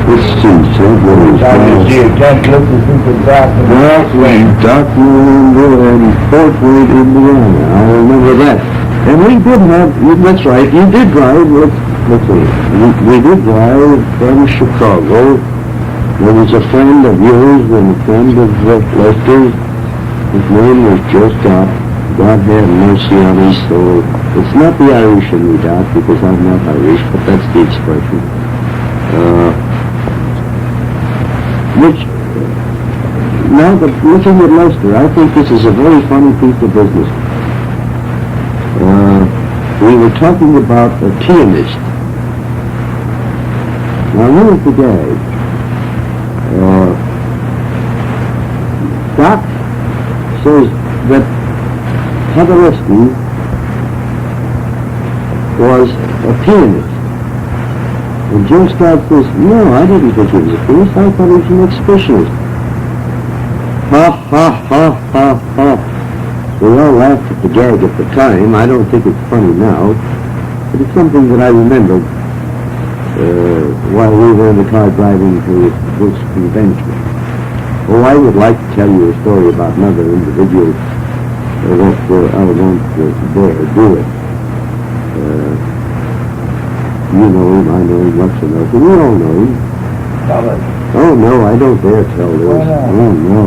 Let's see, St. Louis. Dock Window and Fort Wayne, Indiana. I remember that. And we did have, that's right, you did drive, let's see, we did drive from Chicago. There was a friend of yours and a friend of Lester's. His name was Joe Scott. God have mercy on his soul. It's not the Irish in me, Doc, because I'm not Irish, but that's the expression. Now, looking at Lester, I think this is a very funny piece of business. We were talking about a pianist. Now, here's the guy. Doc says that Erskine was a pianist. And Joe Scott says, no, I didn't think he was a pianist. I thought he was an expressionist. Ha, ha, ha, ha, ha. We all laughed at the gag at the time. I don't think it's funny now. But it's something that I remembered while we were in the car driving to this convention. Oh, I would like to tell you a story about another individual that I won't dare do it. You know him, I know him, what's enough. We all know him. Tell it. Oh, no, I don't dare tell this. Why not? Oh, no.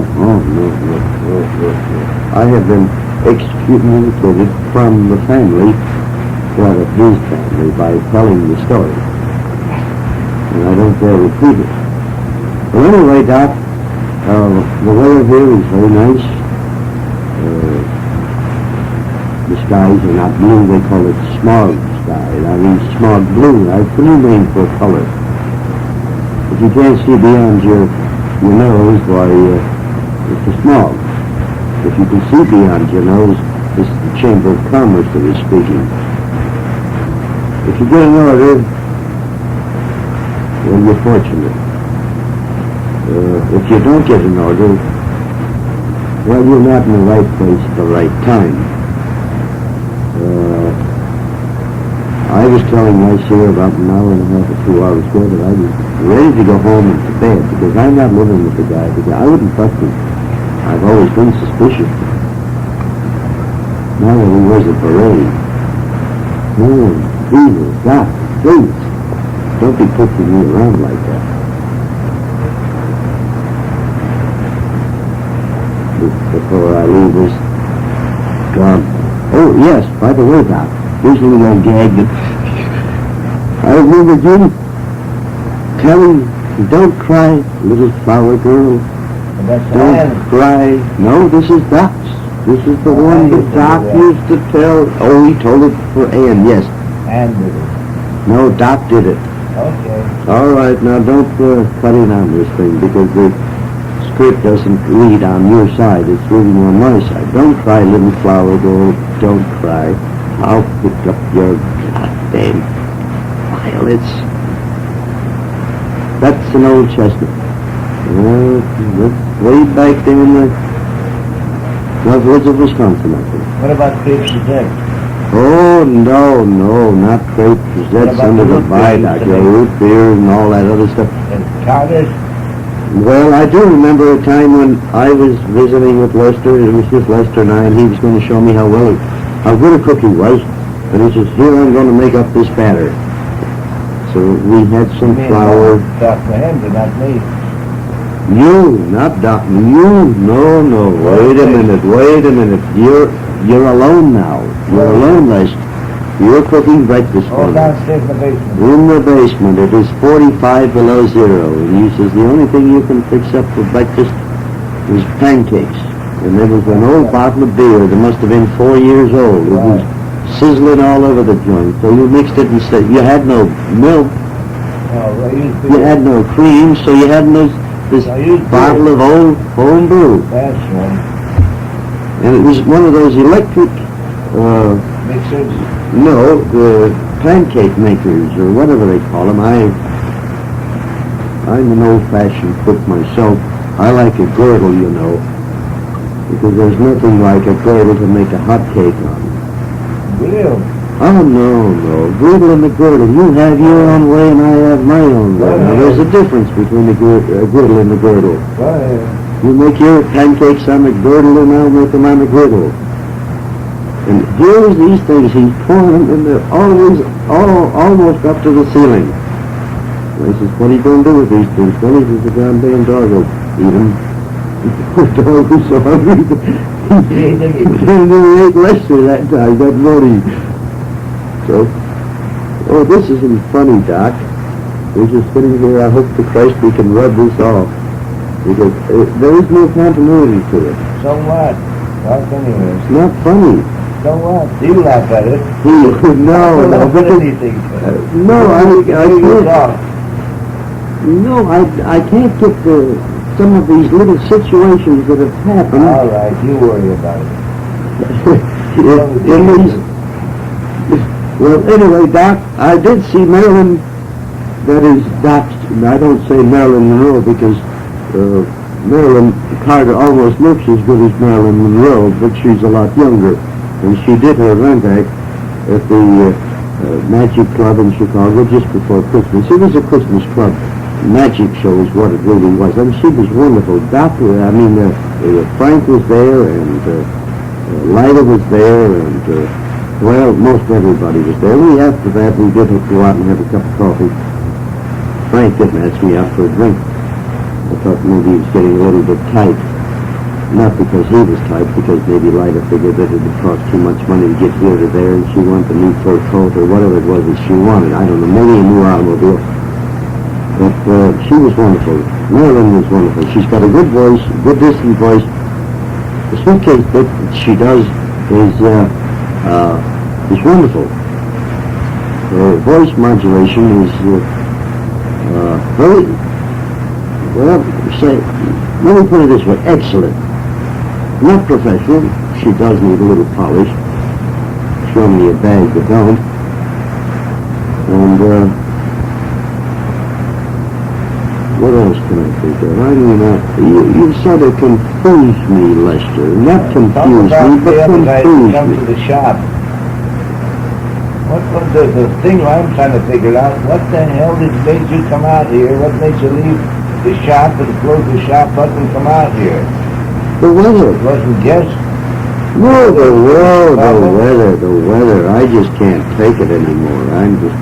I have been excommunicated from the family, rather his family, by telling the story. And I don't dare repeat it. Well, anyway, Doc, the weather here is very nice. The skies are not blue, they call it smog sky. I mean smog blue. I put a name for a color. If you can't see beyond your nose, why, it's the smog. If you can see beyond your nose, this is the Chamber of Commerce that is speaking. If you get an order, well, you're fortunate. If you don't get an order, well, you're not in the right place at the right time. I was telling my Sue about an hour and a half or 2 hours ago that I was ready to go home and to bed because I'm not living with the guy because I wouldn't trust him. I've always been suspicious. Now that he wears a beret. Oh, Jesus, God, please, don't be pushing me around like that. Before I leave this job. Oh, yes, by the way, Doc, here's a little gag that I remember Jim telling, don't cry, little flower girl. Don't cry. No, this is Doc's. This is the one that Doc used to tell. Oh, he told it for Ann, yes. Ann did it. No, Doc did it. Okay. All right, now don't cut in on this thing because the script doesn't read on your side. It's reading on my side. Don't cry, little flower girl. Don't cry. I'll pick up your goddamn violets. That's an old chestnut. Way back there in the North Woods of Wisconsin, I think. What about crepes today? Oh, no, not crepes. That's under the viaduct. Root beer and all that other stuff. And carvers? Well, I do remember a time when I was visiting with Lester. It was just Lester and I, and he was going to show me how good a cook he was. And he says, here, I'm going to make up this batter. So we had some flour. Dr. Henry, not me. You, not Doc. You, no. Wait a minute. You're alone now. You're alone, Lester. You're cooking breakfast for me. Downstairs in the basement. In the basement. It is 45 below zero. And he says the only thing you can fix up for breakfast is pancakes. And there was an old bottle of beer that must have been 4 years old. It was sizzling all over the joint. So you mixed it and said you had no milk. You had no cream, so you had this bottle of old home brew. That's right. And it was one of those electric mixers? No, the pancake makers, or whatever they call them. I'm an old-fashioned cook myself. I like a girdle, you know, because there's nothing like a girdle to make a hot cake on. Real? Oh, no. Girdle and the girdle. You have your own way and I have my own way. Now, there's a difference between the girdle and the girdle. Go ahead. You make your pancakes on the girdle and I'll make them on the griddle. And here's these things he's pouring them, and they're always almost up to the ceiling. And I says, what are you going to do with these things? Well, he says, the goddamn dog will eat them. The dog was so hungry. He ate Lester that time, that morning. So, oh, this isn't funny, Doc. We're just sitting here. I hope to Christ we can rub this off. Because there is no continuity to it. So what? What anyway? It's not funny. So what? You laugh at it. No, because, anything. I can't get some of these little situations that have happened. All right, you worry about it. in these. Well, anyway, Doc, I did see Marilyn. That is, Doc. I don't say Marilyn Monroe because Marilyn Carter almost looks as good as Marilyn Monroe, but she's a lot younger. And she did her rent act at the Magic Club in Chicago just before Christmas. It was a Christmas club. Magic show is what it really was. And she was wonderful. Frank was there, and Lila was there, and, well, most everybody was there. After that, we did go out and have a cup of coffee. Frank didn't ask me out for a drink. I thought maybe he was getting a little bit tight. Not because he was tight, because maybe Lila figured that it would cost too much money to get here to there, and she wanted a new fur coat or whatever it was that she wanted. I don't know, maybe a new automobile. But she was wonderful. Marilyn was wonderful. She's got a good voice, a good distant voice. The suitcase that she does is wonderful. Her voice modulation is very, well, let me put it this way, excellent. Not professional. She does need a little polish. Show me a bag that don't. And, what else can I think of? I mean, you sort of confuse me, Lester. Not confuse me, but confuse come me. to the shop. What was the thing I'm trying to figure out? What the hell made you come out here? What made you leave the shop and close the shop up and come out here? The weather. It wasn't guest. No, the weather. I just can't take it anymore. I'm just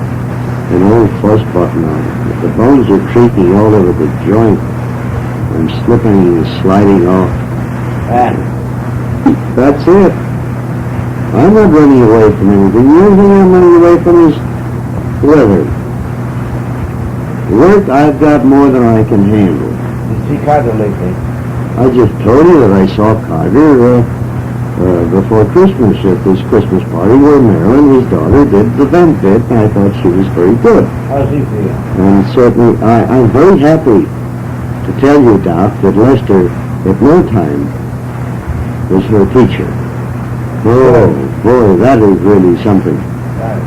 an old fuss button on it. The bones are creaking all over the joint. I'm slipping and sliding off. That's it. I'm not running away from anything. The only thing I'm running away from is weather. Work, I've got more than I can handle. You see Carter lately? I just told you that I saw Carter before Christmas at this Christmas party where Marilyn, his daughter, did the vent bit, and I thought she was very good. How's he feel? And certainly, I'm very happy to tell you, Doc, that Lester, at no time, was her teacher. Oh, boy, that is really something. Right.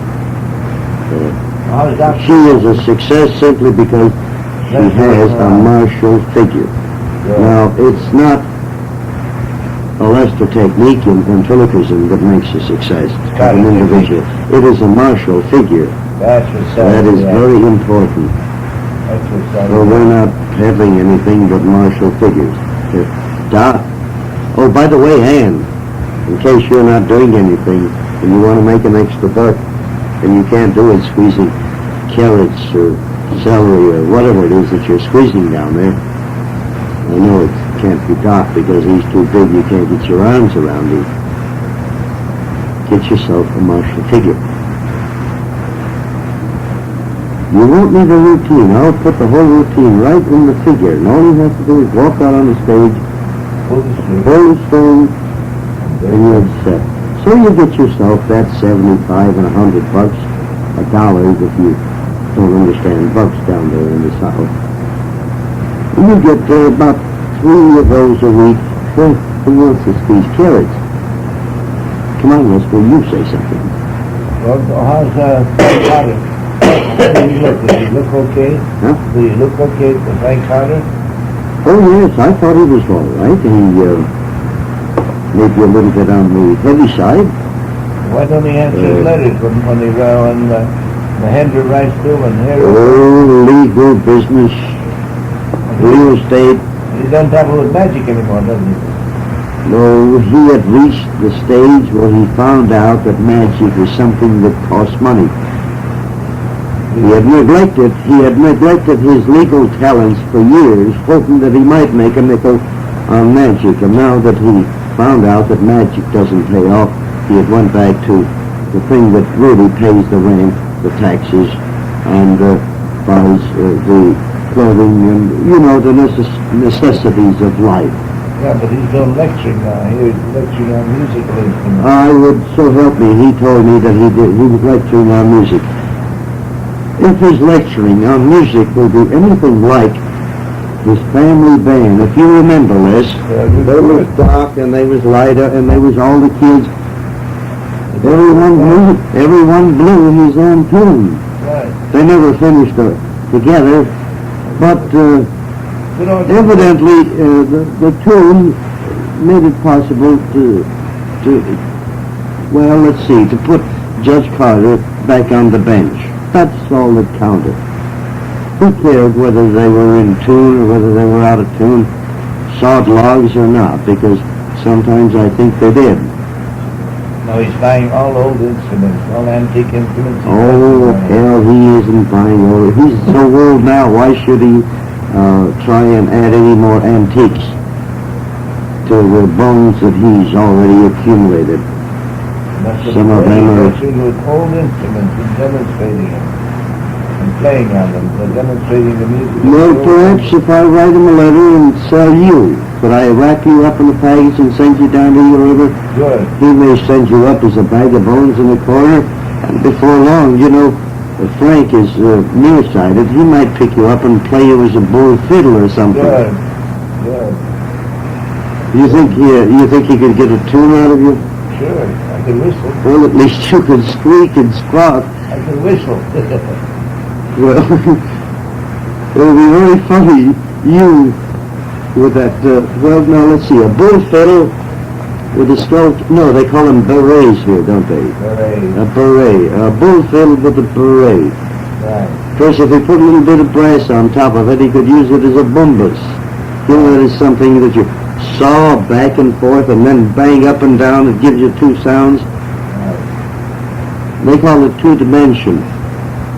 How's that? She is a success simply because she has a martial figure. Now, it's not a Lester technique in ventriloquism that makes a success of an individual. It is a martial figure. That's what's That is very important. That's what's So we're not having anything but martial figures. Doc. Oh, by the way, Ann, in case you're not doing anything and you want to make an extra buck and you can't do it squeezing carrots or celery or whatever it is that you're squeezing down there. I know it can't be Doc because he's too big, you can't get your arms around him. Get yourself a martial figure. You won't need a routine. I'll put the whole routine right in the figure, and all you have to do is walk out on the stage, pull the string, and you're set. So you get yourself that 75 and $100, $1 if you don't understand bucks down there in the South. You get about 3 of those a week. Who wants to squeeze carrots? Come on, Lester, you say something. Well, how's Frank Carter? How do you look? Does he look okay? Huh? Do you look okay for Frank Carter? Oh, yes, I thought he was all right. He maybe a little bit on the heavy side. Why don't he answer his letters when the Hendra writes to him and here? Oh, legal business, real estate. He doesn't dabble with magic anymore, does he? No, he had reached the stage where he found out that magic is something that costs money. He had neglected his legal talents for years, hoping that he might make a nickel on magic. And now that he found out that magic doesn't pay off, he had went back to the thing that really pays the rent, the taxes, and buys the clothing and, the necessities of life. Yeah, but he's doing lecturing now. He's lecturing on musical instruments. I would, so help me, he told me that he was lecturing on music. If his lecturing on music will be anything like his family band, if you remember, Les, they was dark and they was lighter and they was all the kids. Everyone blew his own tune. Right. They never finished together, but evidently the tune made it possible to put Judge Carter back on the bench. That's all that counted. Who cared whether they were in tune or whether they were out of tune, sawed logs or not, because sometimes I think they did. No, he's buying all old instruments, all antique instruments. Oh, hell, he isn't buying old. He's so old now, why should he try and add any more antiques to the bones that he's already accumulated? Some of them are with old instruments and demonstrating them and playing on them, so demonstrating the music. Well, perhaps if I write him a letter and sell you, could I wrap you up in a package and send you down to your river? Good. He may send you up as a bag of bones in the corner, and before long, if Frank is nearsighted, he might pick you up and play you as a bull fiddle or something. Good. Good. You think he could get a tune out of you? Sure. I can whistle. Well, at least you could squeak and squawk. I can whistle. Well, it'll be very funny, you, with that, now let's see, a bull fiddle with a skull, no, they call them berets here, don't they? Beret. A beret, a bull fiddle with a beret. Right. Of course, if he put a little bit of brass on top of it, he could use it as a bumbus. That is something that you saw back and forth and then bang up and down. It gives you two sounds. Right. They call it two-dimension.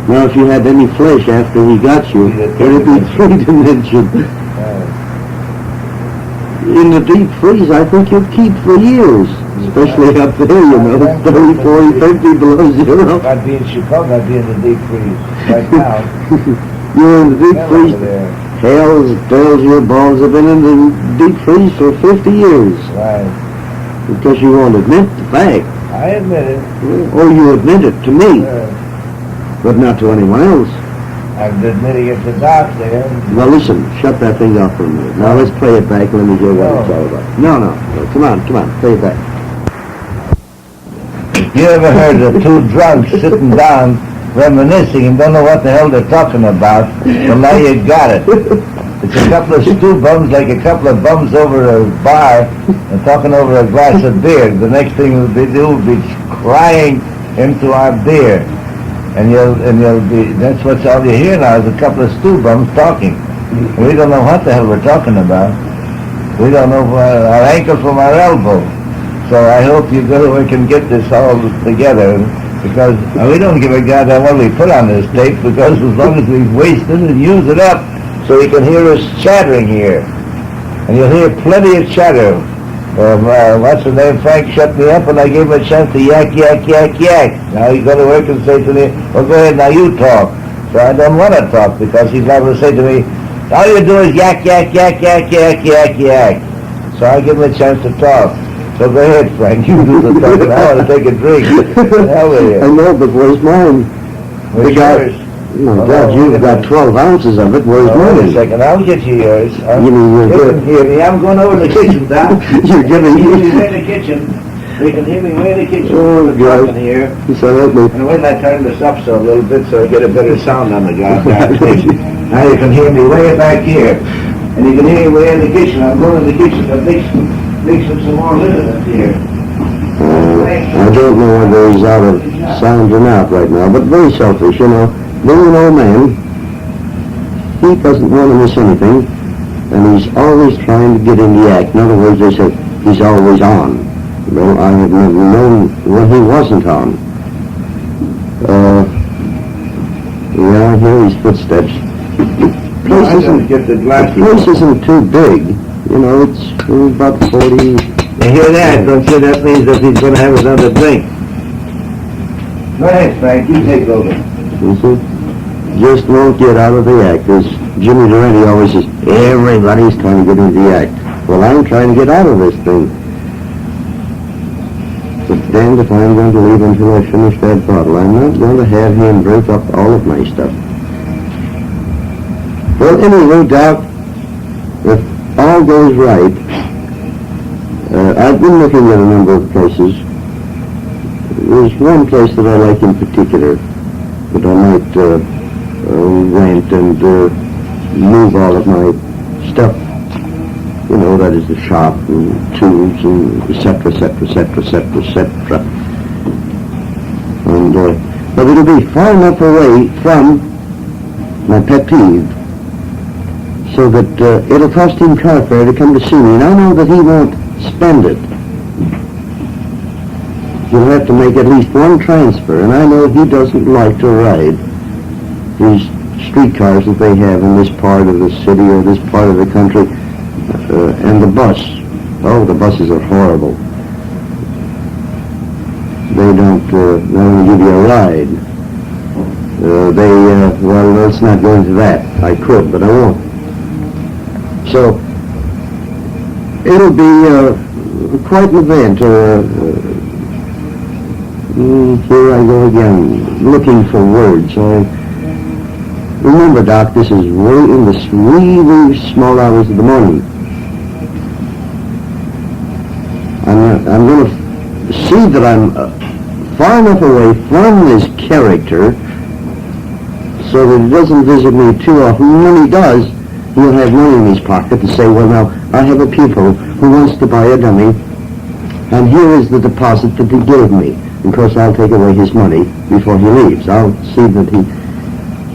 Now, if you had any flesh after he got you, it would be three-dimension. Right. In the deep freeze, I think you'll keep for years, especially up there, 30, 40, 50 below zero. I'd be in Chicago, I'd be in the deep freeze right now. You're in the deep freeze. Bells, your balls have been in the deep freeze for 50 years. Right. Because you won't admit the fact. I admit it. Or you admit it to me, but not to anyone else. I'm admitting it to Doc there. Well, listen, shut that thing off for a minute. Now let's play it back. Let me hear what it's all about. No, come on, play it back. You ever heard of two drunks sitting down reminiscing and don't know what the hell they're talking about? Well, now you got it. It's a couple of stew bums, like a couple of bums over a bar and talking over a glass of beer. The next thing they do will be crying into our beer. And you'll be, that's what's all you hear now is a couple of stew bums talking. We don't know what the hell we're talking about. We don't know our ankle from our elbow. So I hope you go to work and get this all together, because we don't give a goddamn what we put on this tape, because as long as we waste it and use it up, so you can hear us chattering here. And you'll hear plenty of chatter. What's the name? Frank shut me up and I gave him a chance to yak, yak, yak, yak. Now you go to work and say to me, well, go ahead, now you talk. So I don't want to talk, because he's liable to say to me, all you do is yak, yak, yak, yak, yak, yak, yak. So I give him a chance to talk. So go ahead, Frank, you do the talking. I want to take a drink. Hell with you. I know, but where's mine? Where's yours? Oh, God, you've got 12 ounces of it. Where's Wait mine? a second, I'll get you yours. You mean you're Listen, hear me. I'm going over to the kitchen, Doc. You're giving You me... can hear the kitchen. We can hear me way in the kitchen. Oh, God. Talking here. So let me... And when I turn this up so a little bit so I get a better sound on the goddamn thing. Now you can hear me way back here. And you can hear me way in the kitchen. I'm going in the kitchen to mix some more linen up here. I don't know whether he's out of sound or not right now, but very selfish, you know. Being an old man, he doesn't want to miss anything, and he's always trying to get in the act. In other words, they say he's always on. Well, I have never known when he wasn't on. Yeah, I hear his footsteps. The place isn't too big. You know, it's about 40. You hear that? Don't you? That means that he's going to have another drink. Go ahead, Frank. You take over. You see? Just won't get out of the act. As Jimmy Durante always says, everybody's trying to get into the act. Well, I'm trying to get out of this thing. But damned if I'm going to leave until I finish that bottle. I'm not going to have him break up all of my stuff. Well, anyway, Doc, if all goes right, I've been looking at a number of places. There's one place that I like in particular that I might rent and move all of my stuff. You know, that is the shop and tools and et cetera. And, but it'll be far enough away from my pet peeve so that it'll cost him car fare to come to see me. And I know that he won't spend it. You'll have to make at least one transfer, and I know he doesn't like to ride these streetcars that they have in this part of the city or this part of the country, and the bus. Oh, the buses are horrible. They don't give you a ride. Well, let's not go into that. I could, but I won't. So, it'll be quite an event. Here I go again, looking for words. Remember, Doc, this is way in the really small hours of the morning. I'm going to see that I'm far enough away from this character so that he doesn't visit me too often. When he does, he'll have money in his pocket to say, well, now, I have a pupil who wants to buy a dummy, and here is the deposit that he gave me. Of course, I'll take away his money before he leaves. I'll see that he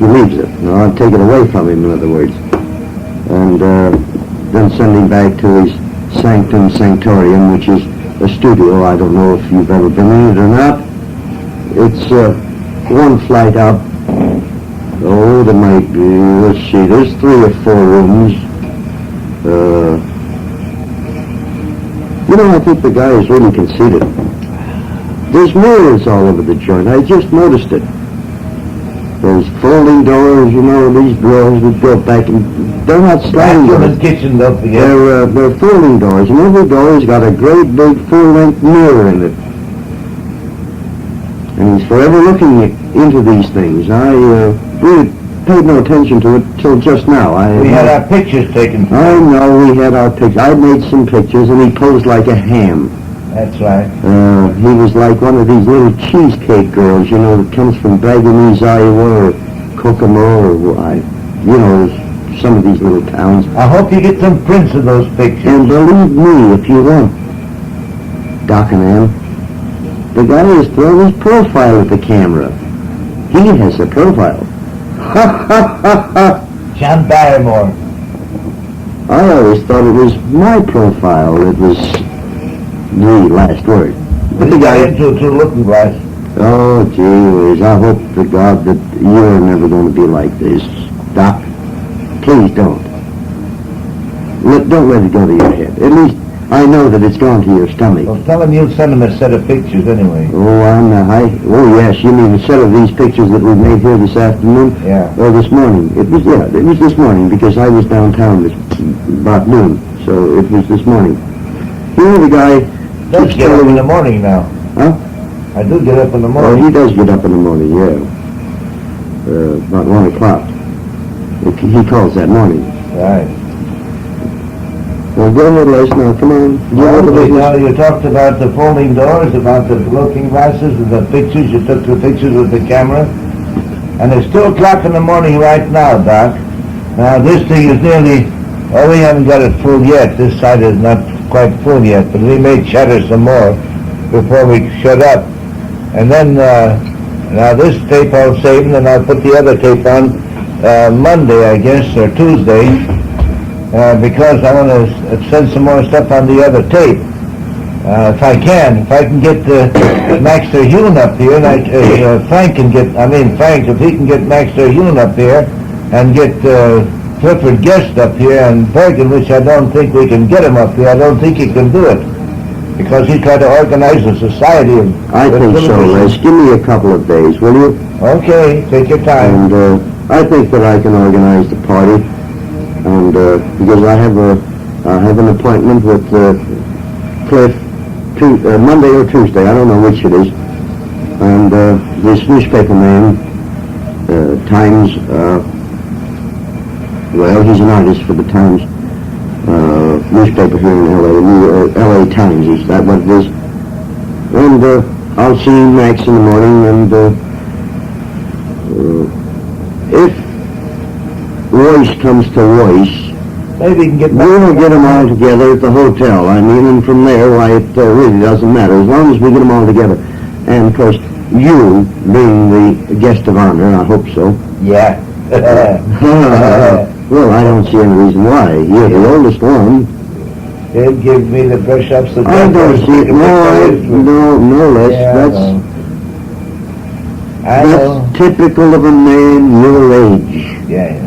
leaves it. I'll take it away from him, in other words. And then send him back to his sanctum sanctorium, which is a studio. I don't know if you've ever been in it or not. It's one flight up. Oh, there might be, let's see, there's 3 or 4 rooms. You know, I think the guy is really conceited. There's mirrors all over the joint. I just noticed it. There's folding doors, you know, these drawers that go back, and they're not sliding doors. Kitchen, don't forget. They're folding doors, and every door has got a great big full-length mirror in it. And he's forever looking into these things. I really paid no attention to it till just now. We had our pictures taken. I know we had our pictures. I made some pictures, and he posed like a ham. That's right. He was like one of these little cheesecake girls, you know, that comes from Bagnese, Iowa, or Kokomo, or, you know, some of these little towns. I hope you get some prints of those pictures. And believe me, if you want, Doc and Ann, the guy has thrown his profile at the camera. He has a profile. Ha, ha, ha, ha. John Barrymore. I always thought it was my profile. It was the last word. But the guy into a looking glass. Oh, gee whiz, I hope to God that you're never going to be like this. Doc, please don't. Don't let it go to your head. At least I know that it's gone to your stomach. Well, tell him you'll send him a set of pictures anyway. Oh, yes, you mean a set of these pictures that we made here this afternoon? Yeah. Or this morning. It was this morning because I was downtown about noon, so it was this morning. You know the guy... Does get up in the morning now. Huh? I do get up in the morning. Oh, he does get up in the morning, yeah. About 1 o'clock. He calls that morning. Right. Well, go ahead, Les, now, come on. Now you talked about the folding doors, about the looking glasses, and the pictures. You took the pictures with the camera. And it's 2 o'clock in the morning right now, Doc. Now, this thing is nearly... Oh, we haven't got it full yet. This side is not quite full yet, but we may chatter some more. before we shut up. And then, now this tape I'll save, and then I'll put the other tape on Monday, I guess, or Tuesday, because I want to send some more stuff on the other tape. If I can get Max Terhune up here, and Frank, if he can get Max Terhune up here, and get Clifford Guest up here, and Bergen, which I don't think we can get him up here. I don't think he can do it, because he tried to organize a society of... I think so, Les. Give me a couple of days, will you? Okay, take your time. And I think that I can organize the party, and because I have an appointment with Cliff Monday or Tuesday, I don't know which it is, and this newspaper man, Times, well, he's an artist for the Times newspaper here in L.A., L.A. Times, is that what it is? And I'll see Max in the morning, and if Royce comes to Royce, maybe you can get... we'll get them all together at the hotel. I mean, and from there, why, it really doesn't matter, as long as we get them all together. And, of course, you, being the guest of honor, I hope so. Yeah. Well, I don't see any reason why. You're the oldest one. They'll give me the brush-ups. I don't see it. No, Les. Yeah, That's typical of a man your age. Yeah.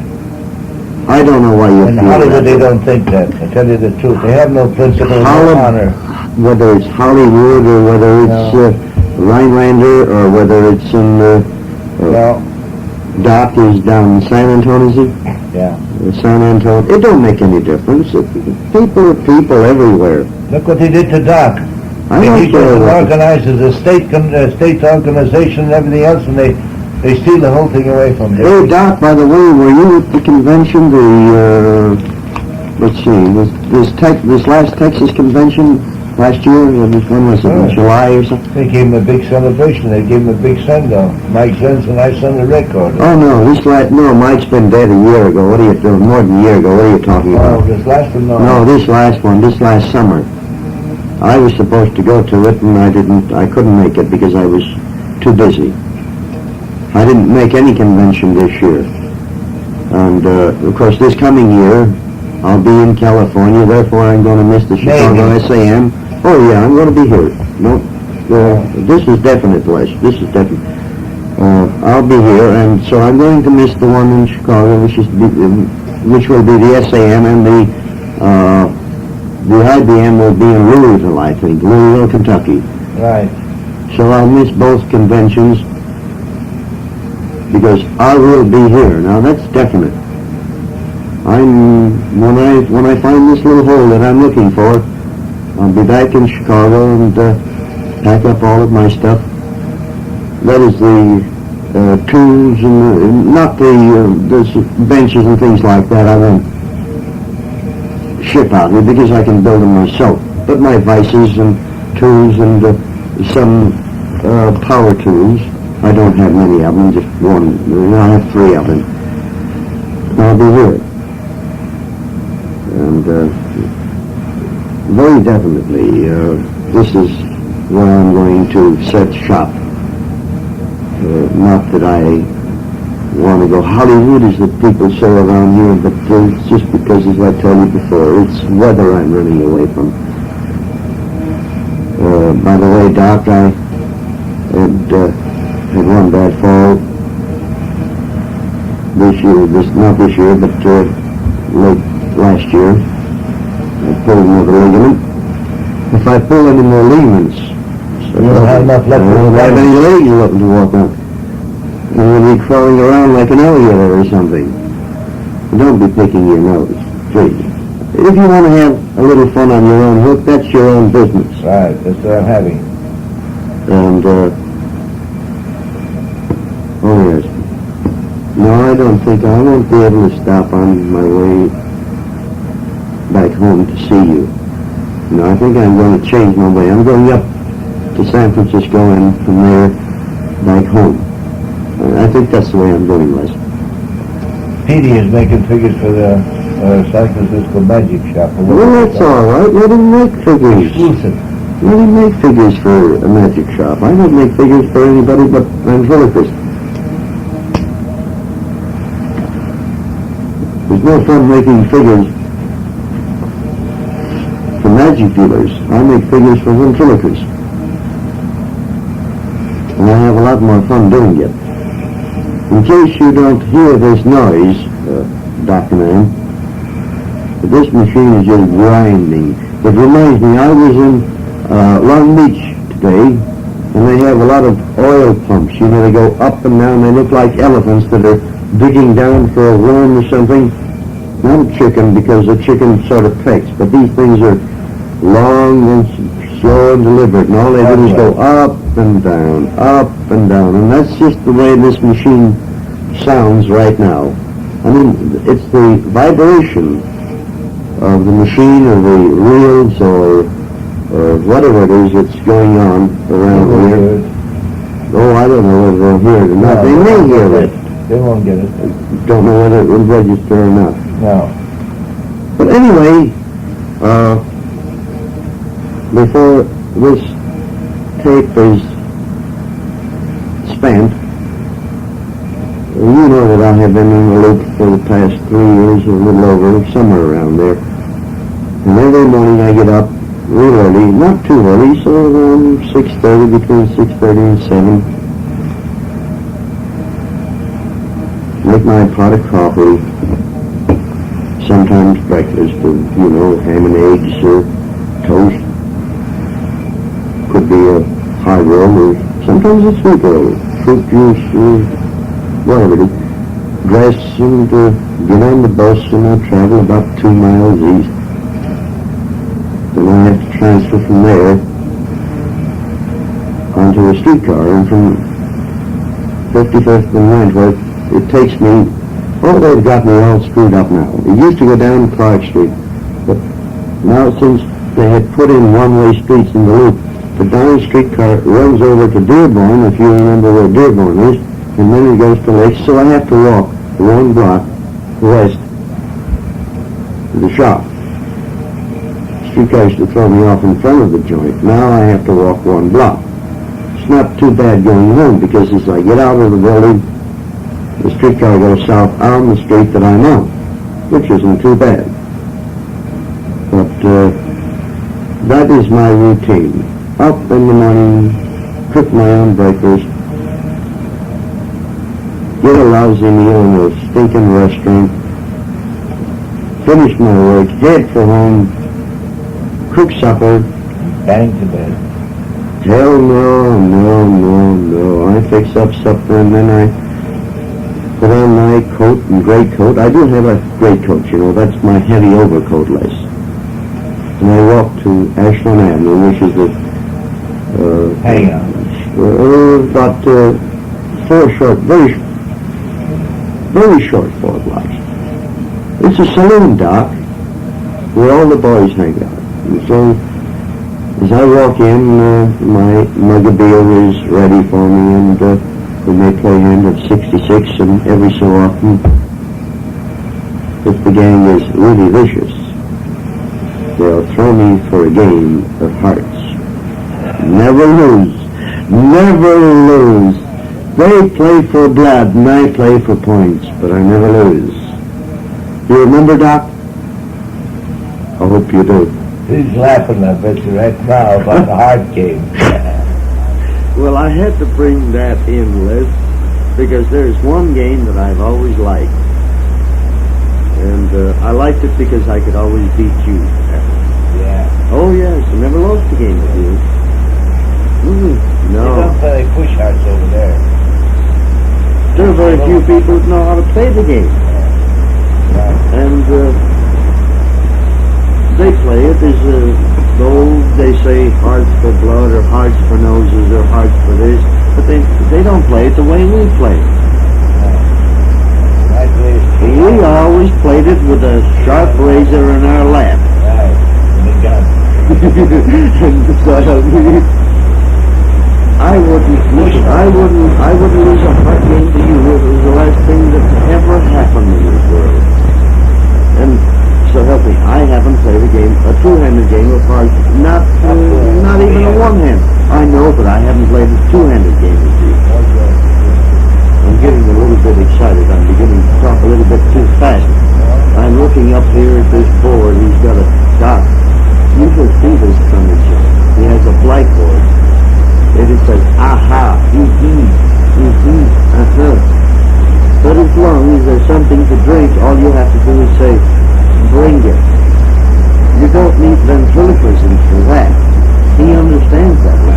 I don't know why you In feel Hollywood, that. they don't think that. I tell you the truth. They have no principle, no honor. Whether it's Hollywood or whether it's Rhinelander or whether it's in Doc is down in San Antonio, is he? Yeah. San Antonio. It don't make any difference. People are people everywhere. Look what he did to Doc. I don't He care what... organizes a state organization and everything else, and they steal the whole thing away from him. Hey, Doc, by the way, were you at the convention, let's see, this last Texas convention last year? When was it, in July or something? They gave him a big celebration. They gave him a big send-off. Mike Zenz and I sent a record. Oh, no, Mike's been dead a year ago. What are you doing? More than a year ago. What are you talking about? Oh, this last one, no. No, this last summer. I was supposed to go to it, and I couldn't make it because I was too busy. I didn't make any convention this year. And, of course, this coming year, I'll be in California, therefore I'm going to miss the Chicago SAM. Oh, yeah, I'm going to be here. No, this is definite, Les. This is definite. I'll be here, and so I'm going to miss the one in Chicago, which will be the SAM, and the IBM will be in Louisville, I think, Louisville, Kentucky. Right. So I'll miss both conventions because I will be here. Now that's definite. When I find this little hole that I'm looking for, I'll be back in Chicago and pack up all of my stuff. That is the tools and not the benches and things like that. I won't ship out because I can build them myself. But my vices and tools and some power tools. I don't have many of them, just one. I have 3 of them. I'll be here. And very definitely, this is where I'm going to set shop. Not that I want to go Hollywood, as the people say around here, but it's just because, as I told you before, it's weather I'm running away from. By the way, Doc, I had one bad fall this year, not this year, but late last year. I pulled another ligament. If I pull any more ligaments, you don't have enough left. I don't have any legs left to walk on. And you'll be crawling around like an alligator or something. Don't be picking your nose, please. If you want to have a little fun on your own hook, that's your own business. Right, that's what I'm having. And, oh yes. No, I don't think I won't be able to stop on my way back home to see you. No, I think I'm going to change my way. I'm going up to San Francisco and from there back home. I think that's the way I'm going, Les. Petey is making figures for the San Francisco Magic Shop. Well, that's all right. Let him make figures. Exclusive. Well, he make figures for a magic shop. I don't make figures for anybody but ventriloquists. There's no fun making figures for magic dealers. I make figures for ventriloquists. And I have a lot more fun doing it. In case you don't hear this noise, Dr. Man, this machine is just grinding. It reminds me, I was in Long Beach today, and they have a lot of oil pumps. You know, they go up and down. They look like elephants that are digging down for a worm or something. Not a chicken, because the chicken sort of pecks, but these things are long and slow and deliberate, and all they do is go up and down, and that's just the way this machine sounds right now. I mean, it's the vibration of the machine or the reels or whatever it is that's going on around here. Oh, I don't know whether they'll hear it or not. They may hear it. They won't get it. Don't know whether it will register or not. No. But anyway, before this tape is spent, you know that I have been in the loop for the past 3 years or a little over, somewhere around there. And every morning I get up real early, not too early, so around 6:30, between 6:30 and 7. Make my pot of coffee, sometimes breakfast of, ham and eggs or toast. Could be a hard roll or sometimes a sweet roll, fruit juice or whatever it is. Dress and get on the bus, and I travel about 2 miles east. Then I have to transfer from there onto a streetcar, and from 55th and Wentworth, it takes me, they've got me all screwed up now. It used to go down Clark Street, but now since they had put in one-way streets in the loop, the down streetcar runs over to Dearborn, if you remember where Dearborn is, and then it goes to Lake, so I have to walk 1 block west to the shop. Streetcar used to throw me off in front of the joint. Now I have to walk 1 block. It's not too bad going home, because as I get out of the building, the streetcar goes south on the street that I'm on, which isn't too bad. But that is my routine. Up in the morning, cook my own breakfast, get a lousy meal in a stinking restaurant, finish my work, head for home, cook supper, Bang to bed. hell no. I fix up supper, and then I put on my coat and greatcoat. I do have a greatcoat, that's my heavy overcoat lace. And I walk to Ashland Avenue, which is the Hang on. about 4 short, very short 4 blocks. It's a saloon, Doc, where all the boys hang out. And so, as I walk in, my mug of beer is ready for me, and we may play a hand of 66, and every so often, if the gang is really vicious, they'll throw me for a game of hearts. Never lose. Never lose. They play for blood, and I play for points, but I never lose. You remember, Doc? I hope you do. He's laughing, I bet you, right now about the hard game. Well, I had to bring that in, Liz, because there's one game that I've always liked. And I liked it because I could always beat you. Yeah. Oh, yes, I never lost a game with you. No. You don't play push hearts over there. There are very few people that know how to play the game. Yeah. And they play it as though they say hearts for blood or hearts for noses or hearts for this, but they don't play it the way we play it. Right way is We always played it with a sharp razor in our lap. Right. And the gun. And so, I wouldn't lose a heart game to you. It was the last thing that ever happened in this world. And so help me, I haven't played a two-handed game of hearts, not even see this kind of junk. He has a blackboard. And it says, aha, But as long as there's something to drink, all you have to do is say, bring it. You don't need ventriloquism for that. He understands that.